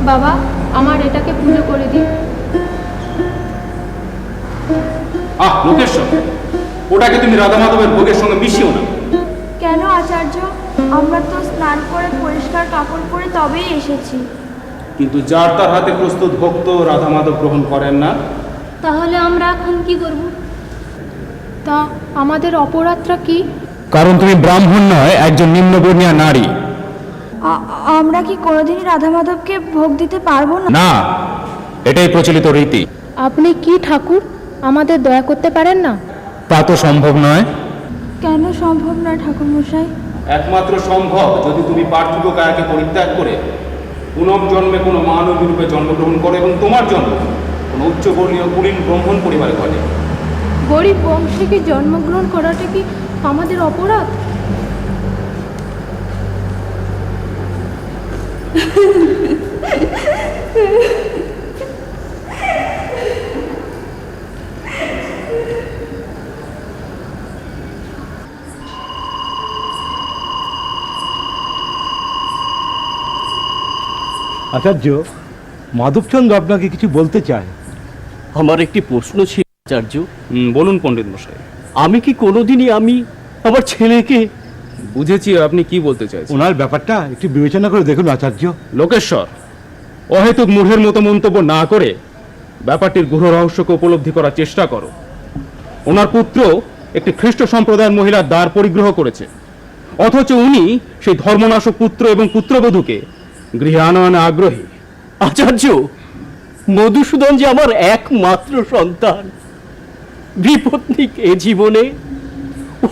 বাবা, আমার এটাকে পুজো করে দিন। লোকেশ্বর, ওটাকে তুমি রাধা মাধবের ভোগের সঙ্গে মিশিও না। কেন আচার্য? আমরা তো স্নান করে পরিষ্কার কাপড় পরে তবেই এসেছি। কিন্তু যার তার হাতে প্রস্তুত ভক্ত রাধা মাধব গ্রহণ করেন না। তাহলে আমরা এখন কি করব? তা আমাদের অপরাধটা কি? কারণ তুমি ব্রাহ্মণ নয়, একজন নিম্নবর্ণীয় নারী। আমরা কি কোনোদিনই রাধা মাধবকে ভোগ দিতে পারবো না? না, এটাই প্রচলিত রীতি। আপনি কি ঠাকুর, আমাদের দয়া করতে পারেন না? তা তো সম্ভব নয়। কেন সম্ভব নয় ঠাকুর মশাই? একমাত্র সম্ভব যদি তুমি পার্থিব কায়াকে পরিত্যাগ করে পুনর্জন্মে কোনো মানব রূপে জন্মগ্রহণ করো এবং তোমার জন্ম কোনো উচ্চবর্ণীয় কুলীন ব্রাহ্মণ পরিবারে ঘটে। গরিব বংশে কি জন্মগ্রহণ করাটা কি আমাদের অপরাধ? আচার্য, মাধবচন্দ্র আপনাকে কিছু বলতে চায়। আমার একটি প্রশ্ন ছিল আচার্য। বলুন পণ্ডিত মশাই। আমি কি কোনোদিনই আমার ছেলেকে... বুঝেছি আপনি কি বলতে চাইছেন। ওনার ব্যাপারটা একটু বিবেচনা করে দেখুন আচার্য। লোকেশ্বর, অহেতুক মূঢ়ের মতো মন্তব্য না করে ব্যাপারটির গূঢ় রহস্যকে উপলব্ধি করার চেষ্টা করো। ওনার পুত্র একটি খ্রিস্ট সম্প্রদায়ের মহিলার দ্বার পরিগ্রহ করেছে, অথচ উনি সেই ধর্মনাশক পুত্র এবং পুত্রবধূকে গৃহে আনয়নে আগ্রহী। আচার্য, মধুসূদন যে আমার একমাত্র সন্তান, বিপত্নিক এ জীবনে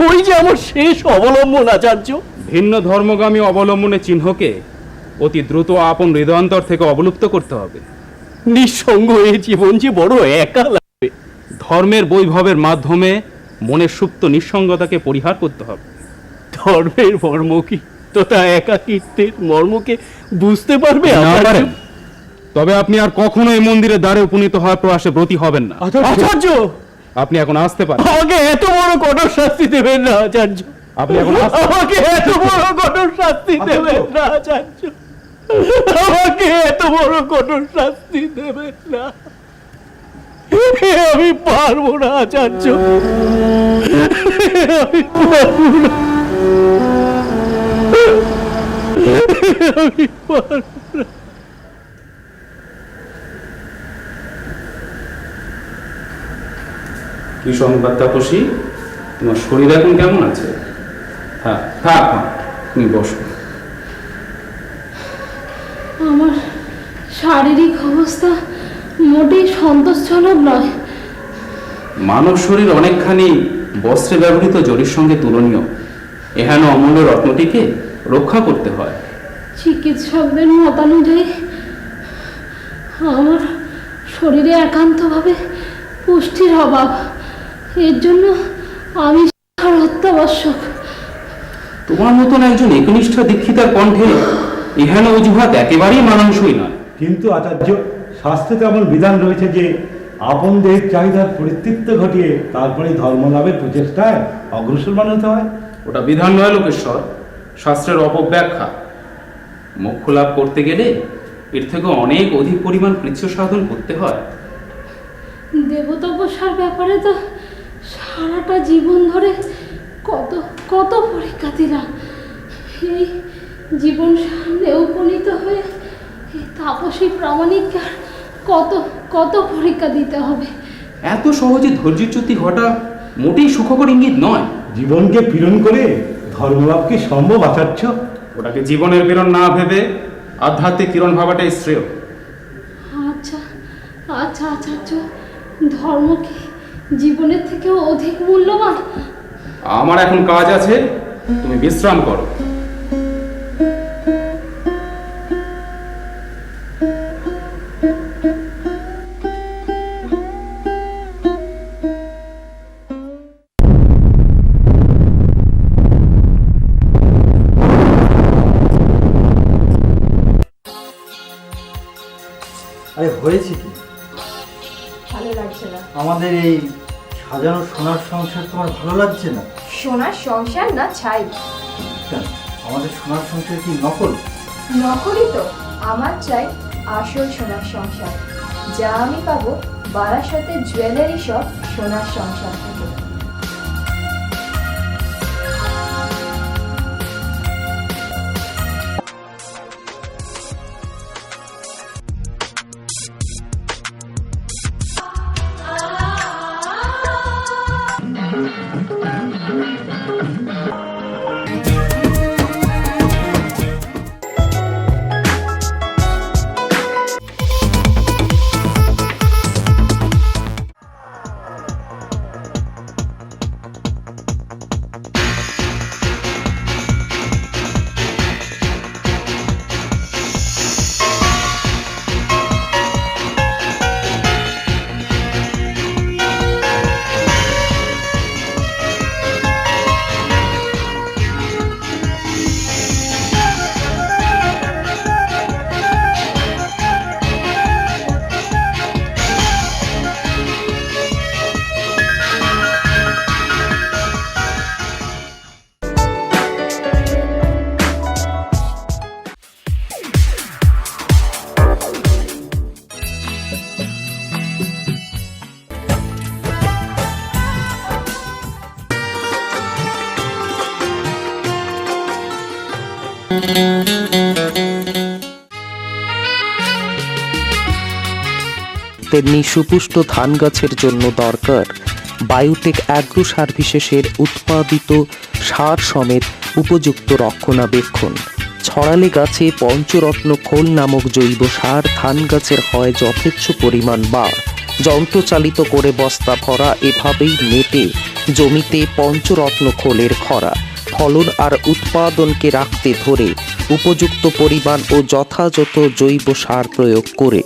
ওই যে আমার শেষ অবলম্বন। আচার্য, ভিন্ন ধর্মগামী অবলম্বনের চিহ্নকে অতি দ্রুত আপন হৃদয়ান্তর থেকে অবলুপ্ত করতে হবে। নিঃসঙ্গ এই জীবন যে বড় একা লাগবে। ধর্মের বৈভবের মাধ্যমে মনের সুপ্ত নিঃসঙ্গতাকে পরিহার করতে হবে। ধর্মের মর্ম কি তথা একাকিত্বের মর্মকে বুঝতে পারবে না পারেন, তবে আপনি আর কখনো এই মন্দিরের দ্বারে উপনীত হওয়ার প্রয়াসে ব্রতী হবেন না। আচার্য, আপনি এখন আসতে পারেন। আমাকে এত বড় কঠোর শাস্তি দেবেন না আচার্য। আপনি এখন আমাকে এত বড় কঠোর শাস্তি দেবেন না আচার্য। আমাকে এত বড় কঠোর শাস্তি দেবেন না। আমি পারবো না আচার্য, আমি পারবো না, আমি পারবো না। কি সংবাদ তাপসী? তোমার শরীর এখন কেমন আছে? হ্যাঁ থাক মা, তুমি বসো। আমার শারীরিক অবস্থা মোটেই সন্তোষজনক নয়। মানব শরীর অনেকখানি বস্ত্রে ব্যবহৃত জরির সঙ্গে তুলনীয়। এহেন অমূল্য রত্নটিকে রক্ষা করতে হয়। চিকিৎসকদের মতানুযায়ী আমার শরীরে একান্তভাবে পুষ্টির অভাব। এর জন্য আমি শিক্ষার অত্যাবশ্যক। তোমার মতন একজন একনিষ্ঠ দীক্ষিতার কণ্ঠে এহেন অজুহাত একেবারেই মানানসই নয়। কিন্তু আচার্য, শাস্ত্রে এমন বিধান রয়েছে যে আপন দেহের চাহিদার পরিতৃপ্ত ঘটিয়ে তারপরে ধর্মলাভের প্রচেষ্টায় অগ্রসরমান হতে হয়। ওটা বিধান নয় লোকেশ্বর, শাস্ত্রের অপব্যাখ্যা। মোক্ষ লাভ করতে গেলে এর থেকে অনেক অধিক পরিমাণ কৃচ্ছ সাধন করতে হয়। দেবতপস্যার ব্যাপারে তো সারাটা জীবন ধরে কত কত পরীক্ষা দিলাম। এই জীবন সামনে উপনীত হয়ে এই তাপসী প্রামাণিককে আর কত কত পরীক্ষা দিতে হবে। এত সহজে ধৈর্যচ্যুতি ঘটা মোটেই সুখকর ইঙ্গিত নয়। জীবনকে পীড়ন করে ধর্মলাভ কি সম্ভব আচার্য? ওটাকে জীবনের পীড়ন না ভেবে আধ্যাত্মিক কিরণ ভাবাটাই শ্রেয়। আচ্ছা আচ্ছা আচার্য, ধর্ম কি জীবনের থেকেও অধিক মূল্যবান? আমার এখন কাজ আছে, তুমি বিশ্রাম করো। আরে হয়েছে কি? ভালো লাগছে না। আমাদের এই সাজানো সোনার সংসার তোমার ভালো লাগছে না? সোনার সংসার না ছাই। কেন, আমাদের সোনার সংসার কি নকল? নকলই তো। আমার চাই আসল সোনার সংসার, যা আমি পাবো বারাসাতের জুয়েলারি শপ সোনার সংসার থেকে। তেমনি সুপুষ্ট ধান গাছের জন্য দরকার বায়োটেক অ্যাগ্রো সার্ভিসেসের উৎপাদিত সার সমেত উপযুক্ত রক্ষণাবেক্ষণ। ছড়ালে গাছে পঞ্চরত্ন খোল নামক জৈব সার ধান গাছের হয় যথেচ্ছ পরিমাণ বার। যন্ত্রচালিত করে বস্তা ভরা এভাবেই মেটে জমিতে পঞ্চরত্ন খোলের খরা। ফলন আর উৎপাদনকে রাখতে ধরে উপযুক্ত পরিমাণ ও যথাযথ জৈব সার প্রয়োগ করে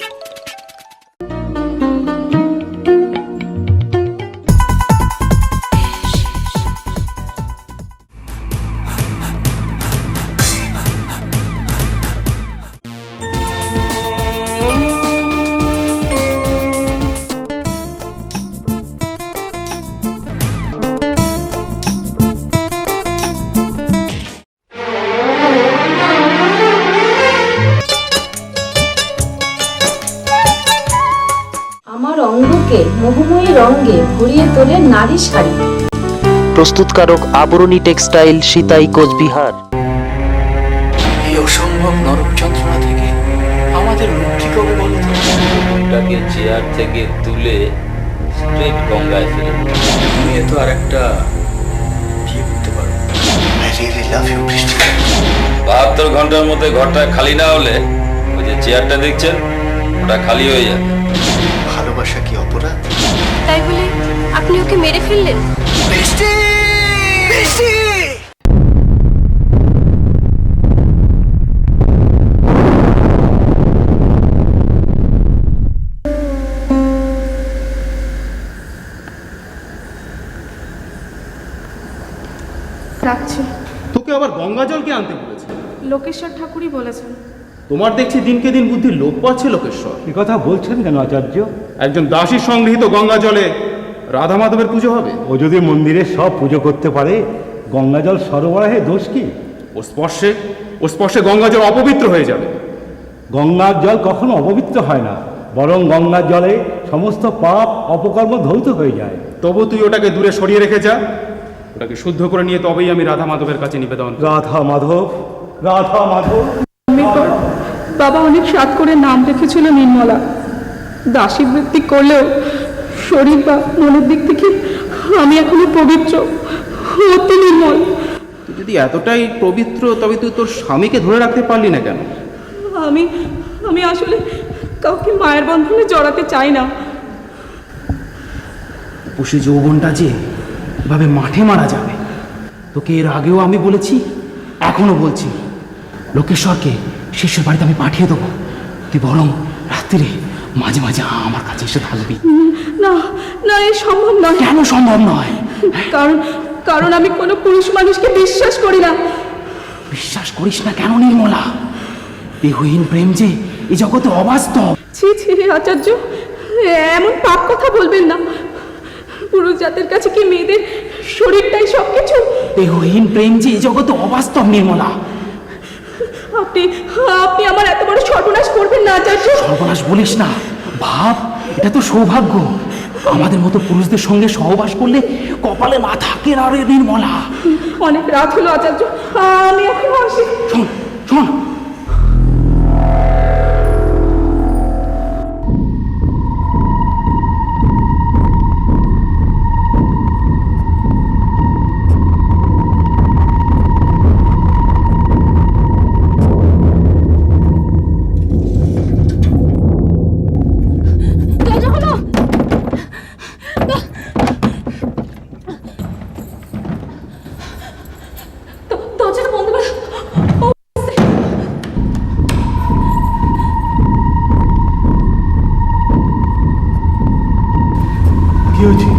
অঙ্গকে মোহময়ী রঙে ভরিয়ে তোলে নারী শাড়ি। প্রস্তুতকারক আবরণী টেক্সটাইল, সিতাই, কোচবিহার। এই অসম্ভব নরক যন্ত্রণা থেকে আমাদের মুক্তি কবে বলো তো? তাকে চেয়ার থেকে তুলে স্ট্রেট গঙ্গায় ফেলে দেবো। তুমি এত আর একটা বিয়ে করতে পারো। I really love you, বৃষ্টি। 72 ঘন্টার মধ্যে ঘরটা খালি না হলে ওই যে চেয়ারটা দেখছেন ওটা খালি হয়ে যাবে। ভালোবাসা কি অপরাধ? তাই বলে আপনি ওকে মেরে ফেললেন? বৃষ্টি! বৃষ্টি! রাখছি। তোকে আবার গঙ্গা জল কে আনতে বলেছে? লোকেশ্বর ঠাকুরই বলেছেন। তোমার দেখছি দিনকে দিন বুদ্ধির লোপ পাচ্ছে লোকেশ্বর। এ কথা বলছেন কেন আচার্য? একজন দাসী সংগৃহীত গঙ্গা জলে রাধা মাধবের পুজো হবে? ও যদি মন্দিরে সব পুজো করতে পারে, গঙ্গা জল সরবরাহে দোষ কি? ও স্পর্শে গঙ্গা জল অপবিত্র হয়ে যাবে। গঙ্গার জল কখনো অপবিত্র হয় না, বরং গঙ্গার জলে সমস্ত পাপ অপকর্ম ধৌত হয়ে যায়। তবু তুই ওটাকে দূরে সরিয়ে রেখে যা, ওটাকে শুদ্ধ করে নিয়ে তবেই আমি রাধা মাধবের কাছে নিবেদন। রাধা মাধব, রাধা মাধব। বাবা অনেক সাত করে নাম রেখেছিল নির্মলা। দাসী বৃত্তি করলেও শরীর বা মনের দিক থেকে আমি এখনো পবিত্র, অতি নির্মল। তুই যদি এতটাই পবিত্র তবে তুই তোর স্বামীকে ধরে রাখতে পারলি না কেন? আমি আসলে কাউকে মায়ের বন্ধনে জড়াতে চাই না। পুষি যৌবনটা যে এভাবে মাঠে মারা যাবে, তোকে এর আগেও আমি বলেছি, এখনো বলছি, লোকেশ্বরকে শিষ্যের বাড়িতে আমি পাঠিয়ে দেবো। তুই বরং রাত্রিরে মাঝে মাঝে আমার কাছে এসে থাকবি। না না, এ সম্ভব নয়। কেন সম্ভব নয়? কারণ আমি কোনো পুরুষ মানুষকে বিশ্বাস করি না। বিশ্বাস করিস না কেন নির্মলা? দেহহীন প্রেম যে এই জগতে অবাস্তব। ছি ছি আচার্য, এমন পাপ কথা বলবেন না। পুরুষ জাতের কাছে কি মেয়েদের শরীরটাই সবকিছু? দেহহীন প্রেম যে এই জগতে অবাস্তব নির্মলা। আপনি আমার এত বড় সর্বনাশ করবেন না আচার্য। সর্বনাশ বলিস না, ভাব, এটা তো সৌভাগ্য। আমাদের মতো পুরুষদের সঙ্গে সহবাস করলে কপালে মা থাকে না রে নির্মলা। অনেক রাত হলো আচার্য, আমি এখন আসি। শোন শোন, দরজাটা বন্ধ করো। কি হয়েছে?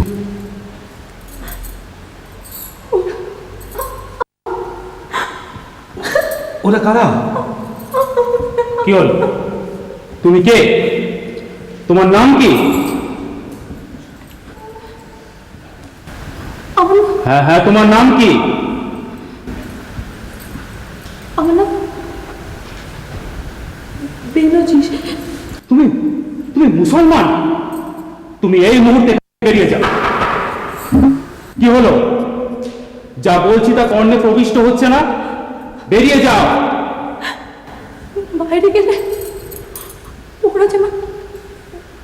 ওরা কারা? কি হল? তুমি কে? তোমার নাম কি? হ্যাঁ হ্যাঁ, তোমার নাম কি? আমার নাম বেনজি। তুমি তুমি মুসলমান? তুমি এই মুহূর্তে বেরিয়ে যাও। কি হলো? যা বলছি তা কর্ণে প্রবিষ্ট হচ্ছে না? বেরিয়ে যাও। বাইরে গেলে ওরা যেমন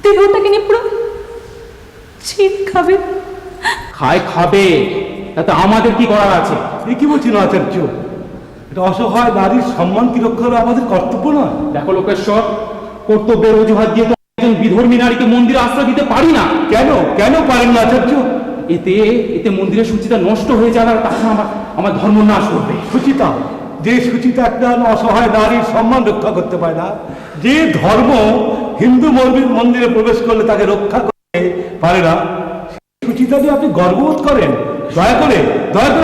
দেহটাকে নিয়ে পুরো ছিপ খাবে। খাবে, তাতে আমাদের কি করার আছে? এ কি বলছিল আচার্য? এটা অসহায় নারীর সম্মান কি রক্ষা করা আমাদের কর্তব্য নয়? দেখো লোকেশ্বর, কর্তব্যের অজুহাত দিয়ে তো একজন বিধর্মী নারীকে মন্দিরে আশ্রয় দিতে পারি না। কেন কেন পারেন না আচার্য? এতে মন্দিরের সূচিতা নষ্ট হয়ে যাবে, আর তাছাড়া আমার ধর্ম নাশ করবে। সুচিতা, যে সুচিতা একটা অসহায় নারীর সম্মান রক্ষা করতে পারে না, যে ধর্ম হিন্দু মন্দিরে প্রবেশ করলে তাকে রক্ষা করতে পারে না, সুচিতা নিয়ে আপনি গর্ববোধ করেন? দয়া করে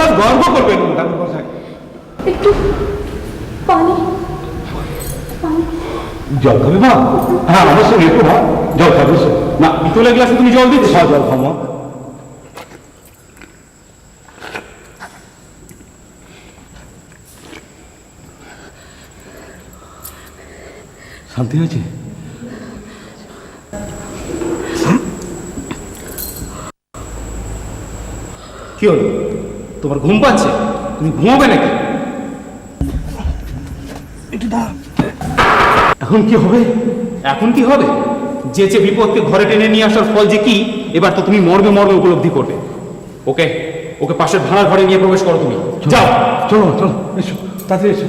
আর গর্ব করবেন ঠাকুর মশাই। একটু পানি। জল খাবে মা? হ্যাঁ অবশ্যই একটু মা জল খাবে। না, পিতলের গ্লাসে তুমি জল দিচ্ছ? জল খামা। শান্তি হয়েছে? কি হলো? তোমার ঘুম পাচ্ছে? তুমি ঘুমাবে নাকি? এখন কি হবে? এখন কি হবে? যে বিপদকে ঘরে টেনে নিয়ে আসার ফল যে কি এবার তো তুমি মর্মে মর্মে উপলব্ধি করবে। ওকে ওকে পাশের ভাড়ার ঘরে নিয়ে প্রবেশ করো তুমি, যাও। চলো চলো, এসো তাড়াতাড়ি এসো।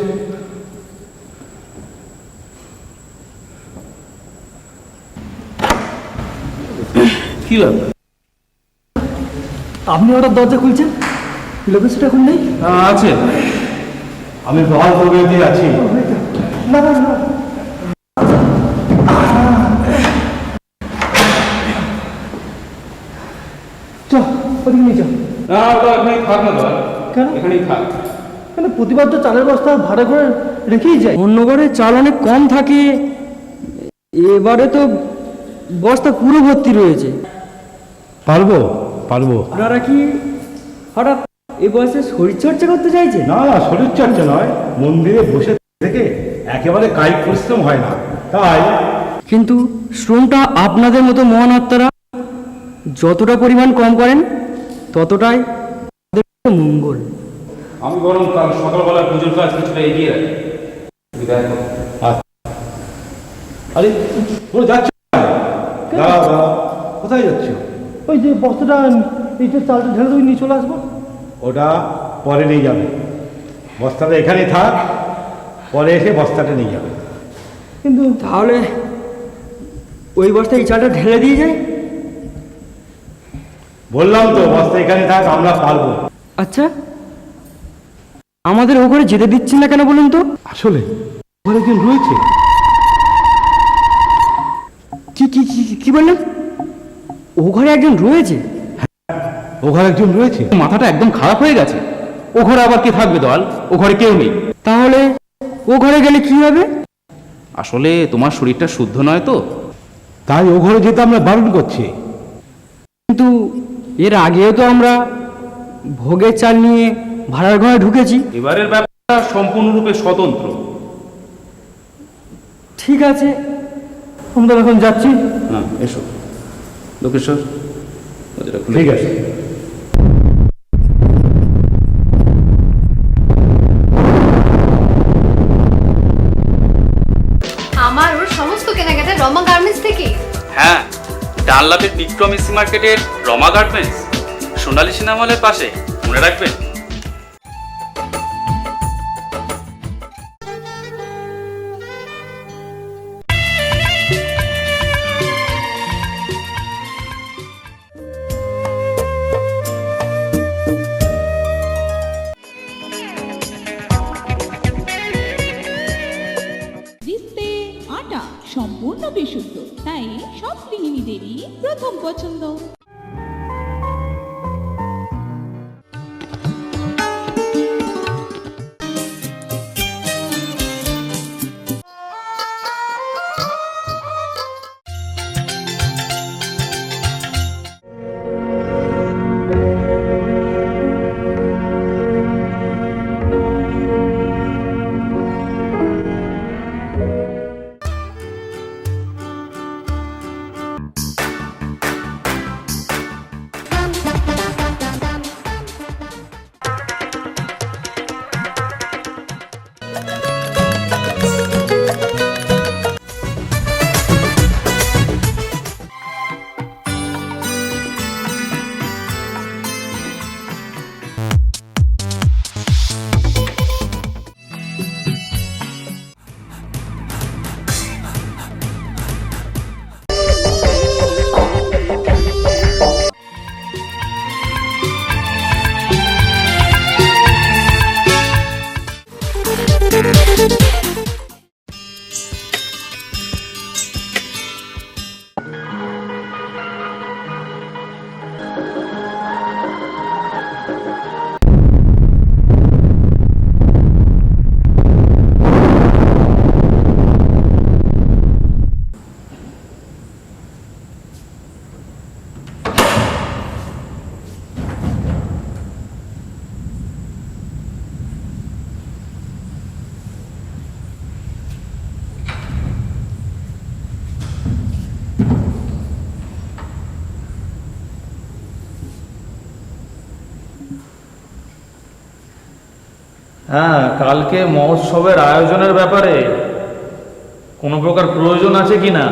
কি ব্যাপার? আপনি হঠাৎ দরজা খুলছেন, লোকেশটা এখন নেই? আছে, আমি বহাল প্রকৃতি আছি। না না না, চল ওদিকে নিয়ে চল। না ওটা এখানেই থাক না দাদা, কেন? এখানেই থাক। কেন প্রতিবার তো চালের বস্তা ভাড়া করে রেখেই যায়। অন্য ঘরে চাল অনেক কম থাকে, এবারে তো বস্তা পুরো ভর্তি রয়েছে। পারবো পারবো। আপনারা কি হঠাৎ এই বয়সে শরীরচর্চা করতে চাইছেন? না না, শরীরচর্চা নয়, মন্দিরে বসে থেকে একেবারে কায়িক পরিশ্রম হয় না, তাই। কিন্তু শ্রমটা আপনাদের মতো মহান আত্মারা যতটা পরিমাণ কম করেন ততটাই আমাদের মঙ্গল। আমি বরং কাল সকালবেলা পুজোর কাজ কিছুটা এগিয়ে রাখি। তুমি দেখো। আরে ওরা যাচ্ছ দাঁড়া দাঁড়া, কোথায় যাচ্ছ? ওই যে বস্তাটা, এই যে চালটা ঢেলে তুমি নিয়ে চলে আসবো। ওটা পরে নিয়ে যাবে, বস্তাটা এখানেই থাক, পরে এসে বস্তাটা নিয়ে যাবে। কিন্তু তাহলে ওই বস্তায় এই চালটা ঢেলে দিয়ে যায়। বললাম তো বস্তা এখানে থাক, আমরা পারবো। আচ্ছা, আমাদের ওখানে যেতে দিচ্ছেন না কেন বলুন তো? আসলে ওখানে একজন রয়েছে। কি কি কি- কি বললেন? ও ঘরে একজন রয়েছে? ওখানে একজন রয়েছে। মাথাটা একদম খারাপ হয়ে গেছে। ও ঘরে আবার কে থাকবে দল? ও ঘরে কেউ নেই। তাহলে ও ঘরে গেলে কি হবে? আসলে তোমার শরীরটা শুদ্ধ নয় তো, তাই ও ঘরে যেতে আমরা বারণ করছি। কিন্তু এর আগেও তো আমরা ভোগের চাল নিয়ে ভাড়ার ঘরে ঢুকেছি। এবারের ব্যাপারটা সম্পূর্ণরূপে স্বতন্ত্র। ঠিক আছে, আমরা এখন যাচ্ছি। হ্যাঁ এসো লোকেশ্বর, দরজাটা খুলে ঠিক আছে। আমার ওর সমস্ত কেনাকাটা রমা গার্মেন্টস থেকে। হ্যাঁ, ডানলাপের বিক্রম ইসি মার্কেটের রমা গার্মেন্টস, সোনালী সিনেমা হলের পাশে, মনে রাখবেন। রিস্তে আটা সম্পূর্ণ বিশুদ্ধ, তাই সব গৃহিণীদেরই প্রথম পছন্দ। হ্যাঁ, কালকে মহোৎসবের আয়োজনের ব্যাপারে কোনো প্রকার প্রয়োজন আছে কিনা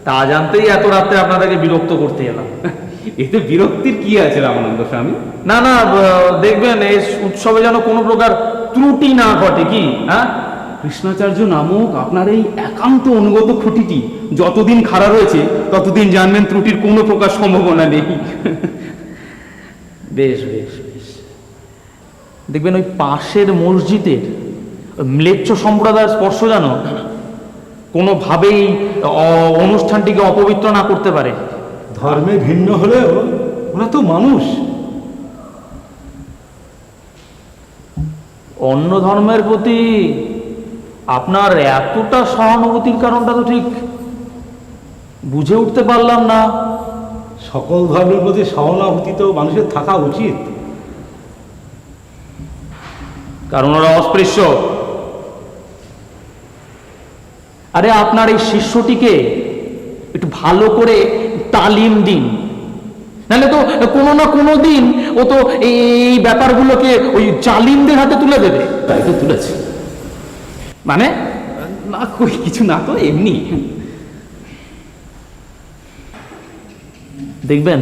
তা জানতেই এত রাত্রে আপনাদেরকে বিরক্ত করতে এলাম। এতে বিরক্তির কি আছে রামানন্দ স্বামী? না না, দেখবেন এই উৎসবে যেন কোনো প্রকার ত্রুটি না ঘটে, কি? হ্যাঁ, কৃষ্ণাচার্য নামক আপনার এই একান্ত অনুগত খুঁটিটি যতদিন খাড়া রয়েছে ততদিন জানবেন ত্রুটির কোনো প্রকার সম্ভাবনা নেই। বেশ বেশ বেশ। দেখবেন ওই পাশের মসজিদের ম্লেচ্ছ সম্প্রদায়ের স্পর্শ যেন কোনোভাবেই অনুষ্ঠানটিকে অপবিত্র না করতে পারে। ধর্মে ভিন্ন হলেও ওরা তো মানুষ। অন্য ধর্মের প্রতি আপনার এতটা সহানুভূতির কারণটা তো ঠিক বুঝে উঠতে পারলাম না। সকল ধর্মের প্রতি সহানুভূতি তো মানুষের থাকা উচিত, কারণ ওরা অস্পৃশ্য। আরে আপনার এই শিষ্যটিকে একটু ভালো করে তালিম দিন, নাহলে তো কোনো না কোনো দিন ও তো এই ব্যাপারগুলোকে ওই জালিমদের হাতে তুলে দেবে। তাই তো তুলেছে। মানে না, কই কিছু না, তো এমনি। দেখবেন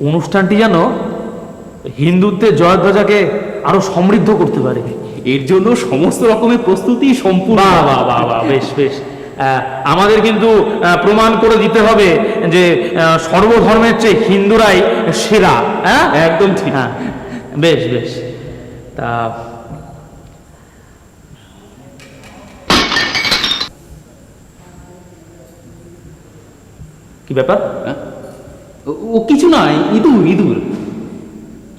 অনুষ্ঠানটি যেন হিন্দুত্বের জয়ধ্বজাকে আরো সমৃদ্ধ করতে পারে। এর জন্য সমস্ত রকমের প্রস্তুতি সম্পূর্ণ। বাহ বাহ বাহ, বেশ বেশ। আমাদের কিন্তু প্রমাণ করে দিতে হবে যে সর্বধর্মের চেয়ে হিন্দুরাই সেরা। হ্যাঁ, একদম ঠিক। হ্যাঁ, বেশ বেশ। তা কি ব্যাপার? ও কিছু নয়, ইঁদুর ইঁদুর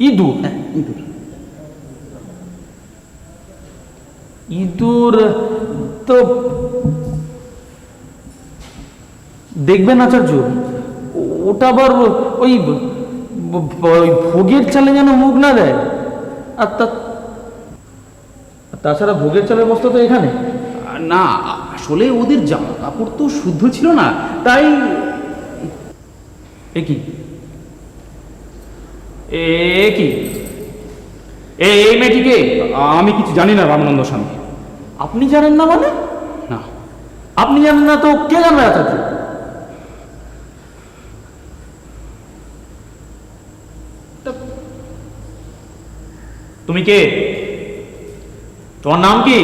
ইঁদুর? ইঁদুর ইঁদুর তো দেখবেন আচার্য, ওটা আবার ওই ভোগের চালে যেন মুখ না দেয়। আর তাছাড়া ভোগের চালের বস্তা তো এখানে না, আসলে ওদের জামা কাপড় তো শুদ্ধ ছিল না, তাই। এ কি এই মেয়েটিকে? আমি কিছু জানি না রামানন্দ স্বামী। আপনি জানেন না? মানে না, আপনি জানেন না তো কে জানবে আচার্য? তুমি কে? তোমার নাম কি?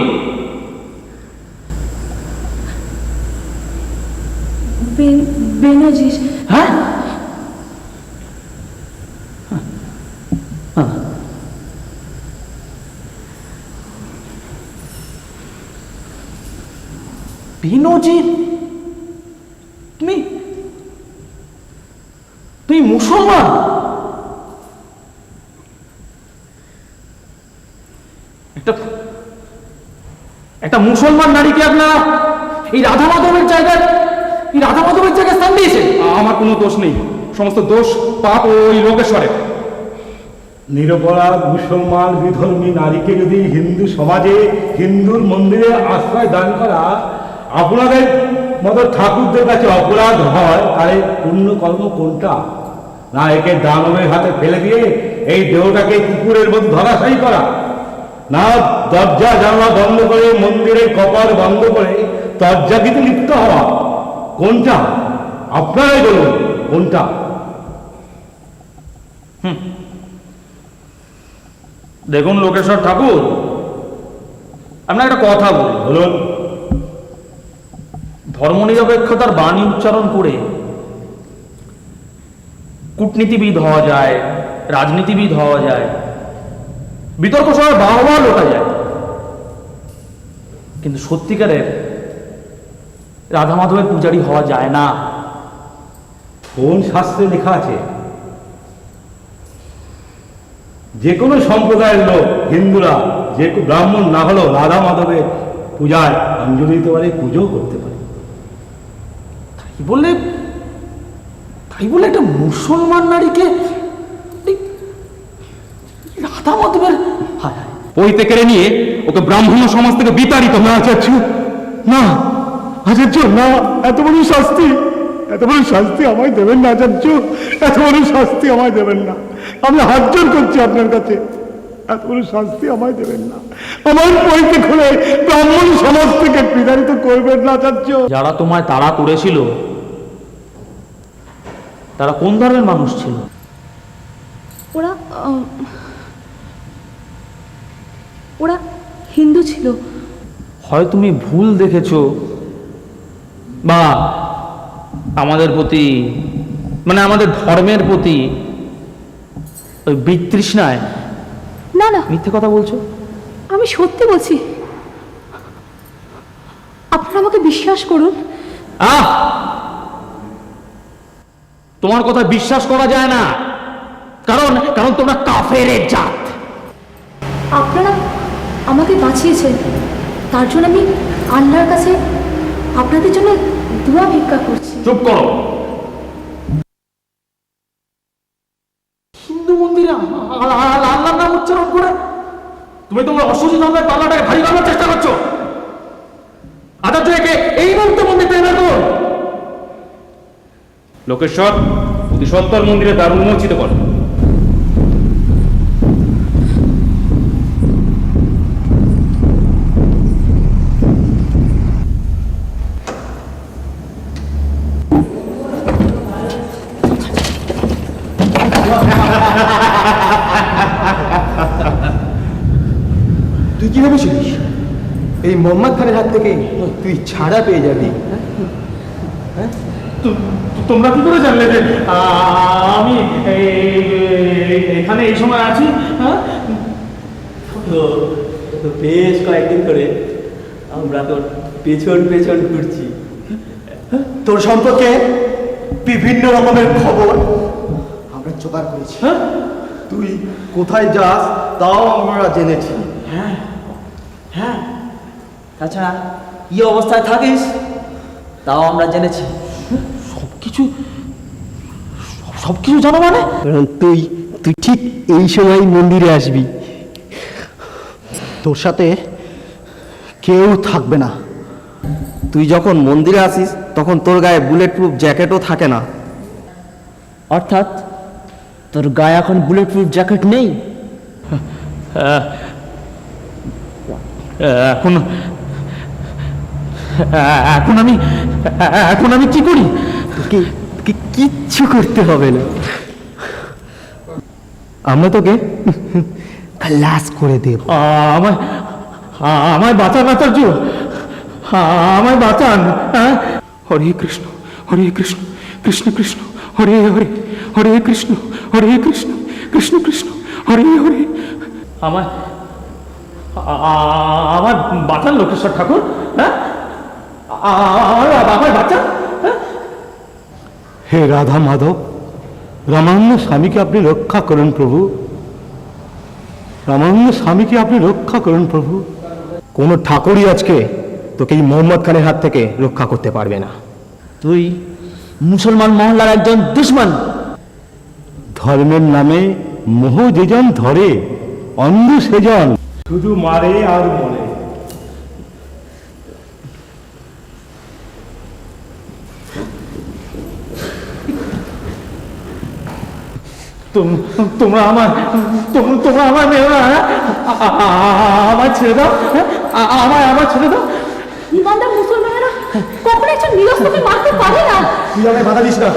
বেনজির। হ্যাঁ, বেনজির, তুমি মুসলমান? একটা মুসলমান নারীকে আপনারা এই রাধা মাধবের জায়গায় স্থান দিয়েছে? আমার কোনো দোষ নেই, সমস্ত দোষ পাপ ওই লোকেশ্বরের। নিরপরাধ মুসলমান বিধর্মী নারীকে যদি হিন্দু সমাজে হিন্দুর মন্দিরে আশ্রয় দান করা আপনাদের মতো ঠাকুরদের কাছে অপরাধ হয়, তাহলে পুণ্যকর্ম কোনটা? না একে দানবের হাতে ফেলে দিয়ে এই দেহটাকে কুকুরের মতো ধরাশায়ী করা, না দরজা জানলা বন্ধ করে মন্দিরের কপাট বন্ধ করে তর্জাগীতে লিপ্ত হওয়া, কোনটা? আপনারাই বলুন কোনটা? দেখুন লোকেশ্বর ঠাকুর, আপনার একটা কথা বলুন। ধর্মনিরপেক্ষতার বাণী উচ্চারণ করে কূটনীতিবিদ হওয়া যায়, রাজনীতিবিদ হওয়া যায়, বিতর্ক সভায় বাহবা লোটা যায়, কিন্তু সত্যিকারের রাধা মাধবের পূজারী হওয়া যায় না। কোন শাস্ত্রে লেখা আছে যে কোনো সম্প্রদায়ের লোক হিন্দুরা যে ব্রাহ্মণ না হলেও রাধা মাধবের পূজায় অঞ্জলি দিতে পারে, পুজোও করতে পারে? তাই বলে একটা মুসলমান নারীকে রাধা মাধবের পইতে কেড়ে নিয়ে ওকে ব্রাহ্মণ সমাজ থেকে বিতাড়িত? না আচার্য, না আচার্য, না, এত বড় শাস্তি আমায় দেবেন না আচার্য, এত বড় শাস্তি আমায় দেবেন না। আমি হাত জোর করছি আপনার কাছে, এত বড় শাস্তি আমায় দেবেন না। আমার পইতে খুলে ব্রাহ্মণ সমাজ থেকে বিতাড়িত করবেন না আচার্য। যারা তোমায় তাড়া করেছিল তারা কোন ধর্মের মানুষ ছিল? ওরা ওরা হিন্দু ছিল। হয় তুমি ভুল দেখেছো, বা আমাদের প্রতি, মানে আমাদের ধর্মের প্রতি ওই বিতৃষ্ণায় না না, মিথ্যে কথা বলছো। আমি সত্যি বলছি, আপনারা আমাকে বিশ্বাস করুন। তোমার কথা বিশ্বাস করা যায় না, কারণ কারণ তোমরা কাফেরের জাত। আপনারা আমাকে বাঁচিয়েছেন, তার জন্য আমি আল্লাহর কাছে আপনাদের জন্য দোয়া ভিক্ষা করছি। চুপ করো। হিন্দু মন্দিরে আল্লাহর নাম উচ্চারণ করে তুমি তোমার অসচেতনতার পাল্লাটাকে ভারী করার চেষ্টা করছো। আচার্য একে এই মুহূর্তে মন্দির থেকে বের করুন। লোকেশ্বর, অতি সত্তর মন্দিরে দ্বার উন্মোচিত করো। তুই কি ভেবেছিলিস এই মোহাম্মদ খানের হাত থেকে তুই ছাড়া পেয়ে যাবি? তোমরা কি করে জানলে যে আমি এখানে এই সময় আছি? তো বেশ কয়েকদিন ধরে আমরা তোর পেছন পেছন ঘুরছি, তোর সম্পর্কে বিভিন্ন রকমের খবর আমরা জোগাড় করেছি। তুই কোথায় যাস তাও আমরা জেনেছি। হ্যাঁ হ্যাঁ, তাছাড়া কি অবস্থায় থাকিস তাও আমরা জেনেছি। সবকিছু জানো মানে? কারণ তুই ঠিক এই সময় মন্দিরে আসবি, তোর সাথে কেউ থাকবে না। তুই যখন মন্দিরে আসিস তখন তোর গায়ে বুলেট প্রুফ জ্যাকেটও থাকে না। অর্থাৎ তোর গায়ে এখন বুলেট প্রুফ জ্যাকেট নেই? এখন এখন আমি কি করি? তোকে কিচ্ছু করতে হবে না, আমরা তোকে খালাস করে দেব। আমায় বাঁচান আচার্য, আমায় বাঁচান। হরে কৃষ্ণ হরে কৃষ্ণ কৃষ্ণ কৃষ্ণ হরে হরে, হরে কৃষ্ণ হরে কৃষ্ণ কৃষ্ণ কৃষ্ণ হরে হরে। আমায় বাঁচান লোকেশ্বর ঠাকুর। হ্যাঁ, আমায় বাঁচান। হে রাধা মাধব, রামানন্দ স্বামীকে আপনি রক্ষা করুন প্রভু, রামানন্দ স্বামীকে আপনি রক্ষা করুন প্রভু। কোনো ঠাকুরই আজকে তোকে এই মোহাম্মদ খানের হাত থেকে রক্ষা করতে পারবে না। তুই মুসলমান মহল্লার একজন দুশমন। ধর্মের নামে মোহ যেজন ধরে, অন্ধ সেজন শুধু মারে আর মরে। তোমরা আমার মেয়ে না, আমার ছেড়ে দাও, আমার ছেড়ে দাও। ইমানদার মুসলমানেরা কখনো একজন নিরস্ত্রকে মারতে পারে না। তুই আমায় বাধা দিস না।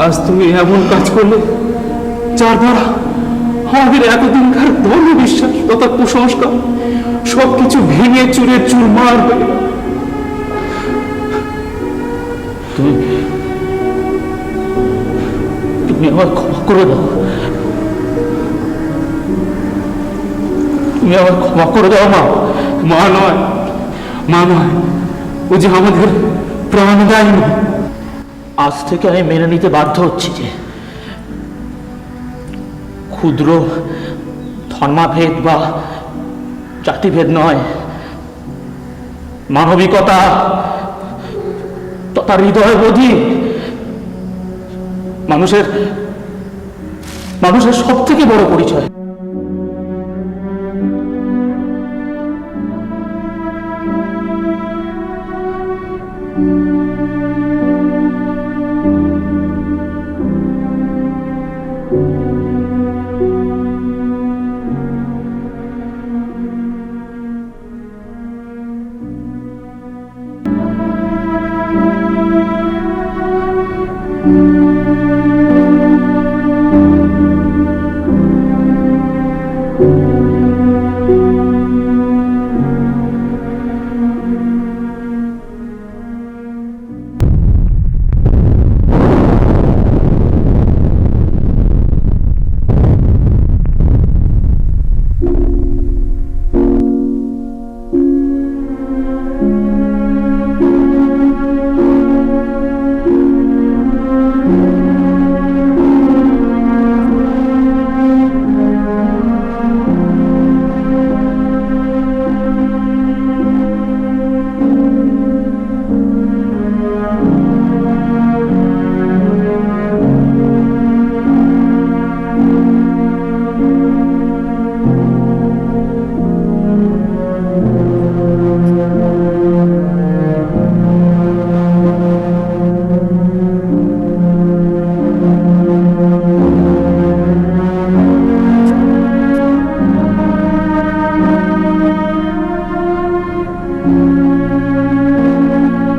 আজ তুমি এমন কাজ করলে যার দ্বারা আমাদের এতদিনকার ধর্ম বিশ্বাস তথা কুসংস্কার সবকিছু ভেঙে চুরে চুরমার হয়ে গেল। তুমি আমার ক্ষমা করে দাও, তুমি আমার ক্ষমা করে দাও। মা নয়, মা নয়, ও যে আমাদের প্রাণদায়িনী। আজ থেকে আমি মেনে নিতে বাধ্য হচ্ছি যে ক্ষুদ্র ধর্মাভেদ বা জাতিভেদ নয়, মানবিকতা তথা হৃদয়বোধী মানুষের মানুষের সব থেকে বড় পরিচয়।